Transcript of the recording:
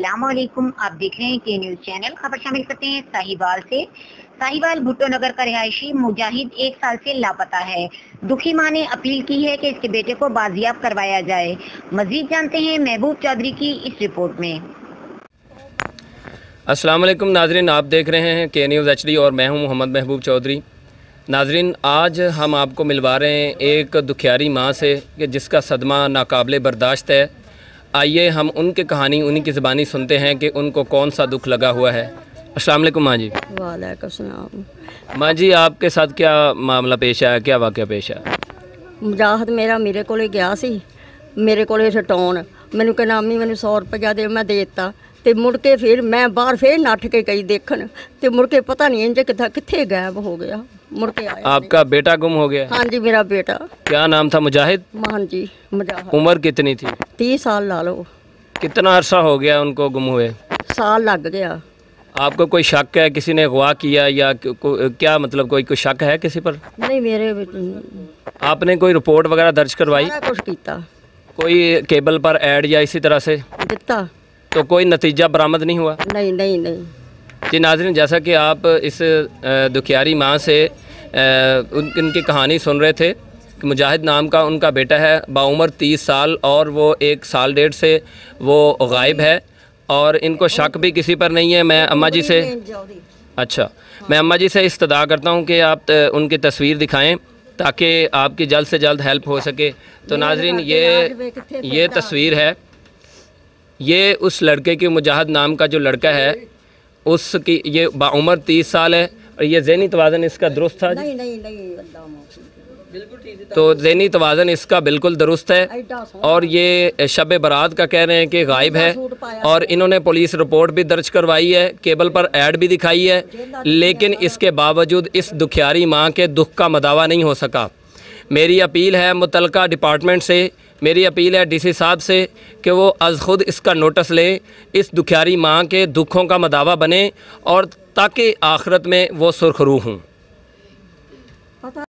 अस्सलाम वालेकुम। आप देख रहे हैं के न्यूज़ चैनल। खबर शामिल करते हैं साहिवाल से। साहिवाल भुट्टो नगर का रिहायशी मुजाहिद 1 साल से लापता है। दुखी मां ने अपील की है कि इसके बेटे को बाजियाब करवाया जाए। मजीद जानते हैं महबूब चौधरी की इस रिपोर्ट में। अस्सलाम वालेकुम नाजरीन, आप देख रहे हैं के न्यूज़ HD और मैं हूं मोहम्मद महबूब चौधरी। नाजरीन, आज हम आपको मिलवा रहे हैं एक दुखियारी माँ से कि जिसका सदमा नाकाबिले बर्दाश्त है। आइए हम उनकी कहानी उन्हीं की ज़बानी सुनते हैं कि उनको कौन सा दुख लगा हुआ है। अस्सलाम वालेकुम माँ जी। वालेकुम सलाम। माँ जी, आपके साथ क्या मामला पेश आया, क्या वाक़या पेश आया? मुजाहिद मेरे कोले गया सी, मेरे कोले सटाउन मैनू कहना अम्मी मैनू 100 रुपया दे, मैं दे दिता। तो मुड़ के फिर मैं बाहर फिर नठ के गई देखन, तो मुड़ के पता नहीं इंज कित्थे गायब हो गया। मुड़ के आया। आपका बेटा गुम हो गया? हाँ जी, मेरा बेटा। क्या नाम था? मुजाहिद? हाँ जी, मुजाहिद। उम्र कितनी थी? 30 साल ला लो। कितना अरसा हो गया उनको गुम हुए? साल लग गया। आपको कोई शक है, किसी ने अगवा किया या क्या मतलब कोई शक है किसी पर? नहीं, मेरे आपने कोई रिपोर्ट वगैरह दर्ज करवाई? सारा कुछ किया। कोई केबल पर ऐड या इसी तरह से दिता? तो कोई नतीजा बरामद नहीं हुआ? नहीं नहीं नहीं। जी नाज़रीन, जैसा कि आप इस दुखियारी माँ से उनकी कहानी सुन रहे थे कि मुजाहिद नाम का उनका बेटा है, बाउमर 30 साल, और वो 1 साल डेढ़ से वो गायब है और इनको शक भी किसी पर नहीं है। मैं अम्मा जी से मैं अम्मा जी से इस्तदा करता हूँ कि आप उनकी तस्वीर दिखाएं ताकि आपकी जल्द से जल्द हेल्प हो सके। तो नाज़रीन, ये तस्वीर है, ये उस लड़के की, मुजाहिद नाम का जो लड़का है उसकी, ये बाउमर 30 साल है और ये ज़हनी तवाज़न इसका दुरुस्त था? नहीं नहीं नहीं। तो ज़हनी तवाज़न इसका बिल्कुल दुरुस्त है और ये शब बारात का कह रहे हैं कि गायब है और इन्होंने पुलिस रिपोर्ट भी दर्ज करवाई है, केबल पर ऐड भी दिखाई है, लेकिन इसके बावजूद इस दुखियारी माँ के दुख का मदावा नहीं हो सका। मेरी अपील है मुतलका डिपार्टमेंट से, मेरी अपील है DC साहब से कि वो अज़ ख़ुद इसका नोटिस लें, इस दुखियारी माँ के दुखों का मदावा बने और ताकि आखिरत में वो सुरखरू हों।